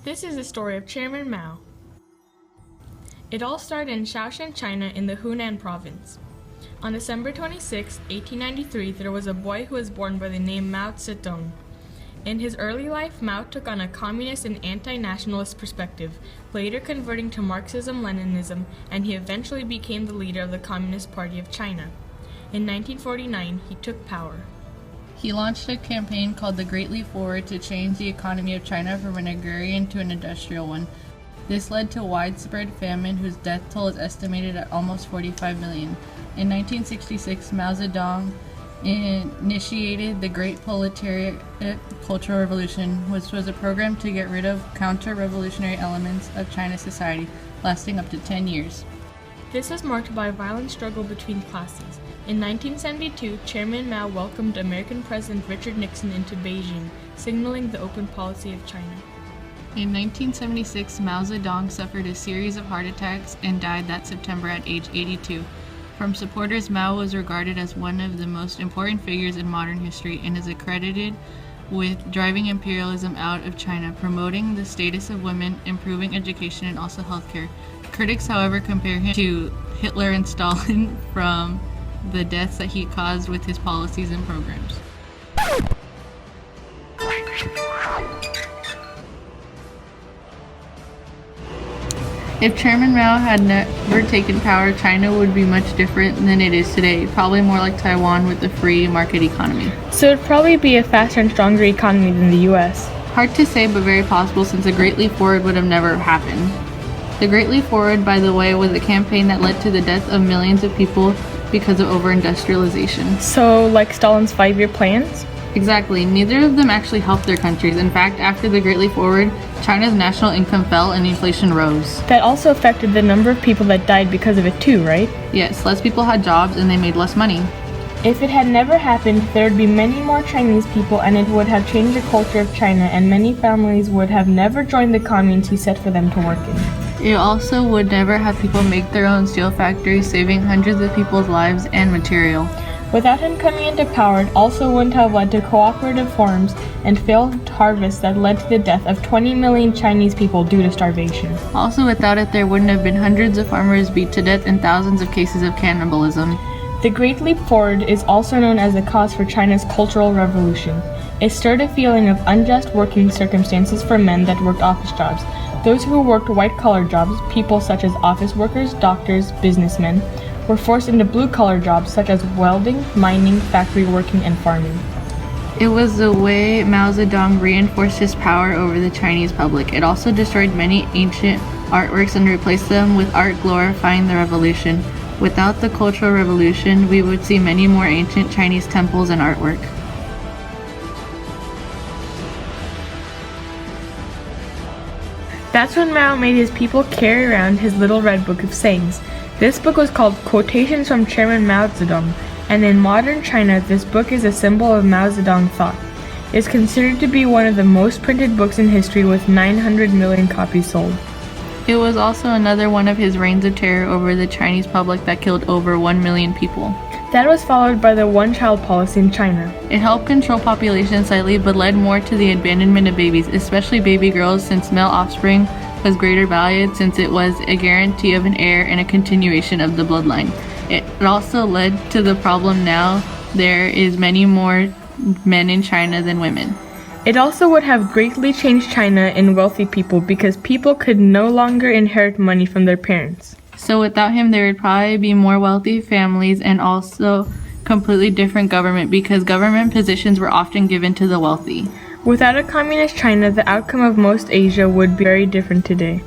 This is the story of Chairman Mao. It all started in Shaoshan, China in the Hunan province. On December 26, 1893, there was a boy who was born by the name Mao Zedong. In his early life, Mao took on a communist and anti-nationalist perspective, later converting to Marxism-Leninism, and he eventually became the leader of the Communist Party of China. In 1949, he took power. He launched a campaign called the Great Leap Forward to change the economy of China from an agrarian to an industrial one. This led to widespread famine whose death toll is estimated at almost 45 million. In 1966, Mao Zedong initiated the Great Proletariat Cultural Revolution, which was a program to get rid of counter-revolutionary elements of China's society, lasting up to 10 years. This was marked by a violent struggle between classes. In 1972, Chairman Mao welcomed American President Richard Nixon into Beijing, signaling the open policy of China. In 1976, Mao Zedong suffered a series of heart attacks and died that September at age 82. From supporters, Mao was regarded as one of the most important figures in modern history and is accredited with driving imperialism out of China, promoting the status of women, improving education, and also healthcare. Critics, however, compare him to Hitler and Stalin from the deaths that he caused with his policies and programs. If Chairman Mao had never taken power, China would be much different than it is today, probably more like Taiwan with a free market economy. So it'd probably be a faster and stronger economy than the US. Hard to say, but very possible since the Great Leap Forward would have never happened. The Great Leap Forward, by the way, was a campaign that led to the death of millions of people because of over-industrialization. So, like Stalin's 5-year plans? Exactly. Neither of them actually helped their countries. In fact, after the Great Leap Forward, China's national income fell and inflation rose. That also affected the number of people that died because of it too, right? Yes, less people had jobs and they made less money. If it had never happened, there would be many more Chinese people and it would have changed the culture of China, and many families would have never joined the communes he set for them to work in. It also would never have people make their own steel factories, saving hundreds of people's lives and material. Without him coming into power, it also wouldn't have led to cooperative farms and failed harvests that led to the death of 20 million Chinese people due to starvation. Also, without it, there wouldn't have been hundreds of farmers beat to death and thousands of cases of cannibalism. The Great Leap Forward is also known as the cause for China's Cultural Revolution. It stirred a feeling of unjust working circumstances for men that worked office jobs. Those who worked white-collar jobs, people such as office workers, doctors, businessmen, were forced into blue-collar jobs such as welding, mining, factory working, and farming. It was the way Mao Zedong reinforced his power over the Chinese public. It also destroyed many ancient artworks and replaced them with art glorifying the revolution. Without the Cultural Revolution, we would see many more ancient Chinese temples and artwork. That's when Mao made his people carry around his little red book of sayings. This book was called Quotations from Chairman Mao Zedong, and in modern China, this book is a symbol of Mao Zedong thought. It is considered to be one of the most printed books in history with 900 million copies sold. It was also another one of his reigns of terror over the Chinese public that killed over 1 million people. That was followed by the one-child policy in China. It helped control population slightly, but led more to the abandonment of babies, especially baby girls, since male offspring was greater valued since it was a guarantee of an heir and a continuation of the bloodline. It also led to the problem now there is many more men in China than women. It also would have greatly changed China in wealthy people because people could no longer inherit money from their parents. So without him, there would probably be more wealthy families and also completely different government because government positions were often given to the wealthy. Without a communist China, the outcome of most Asia would be very different today.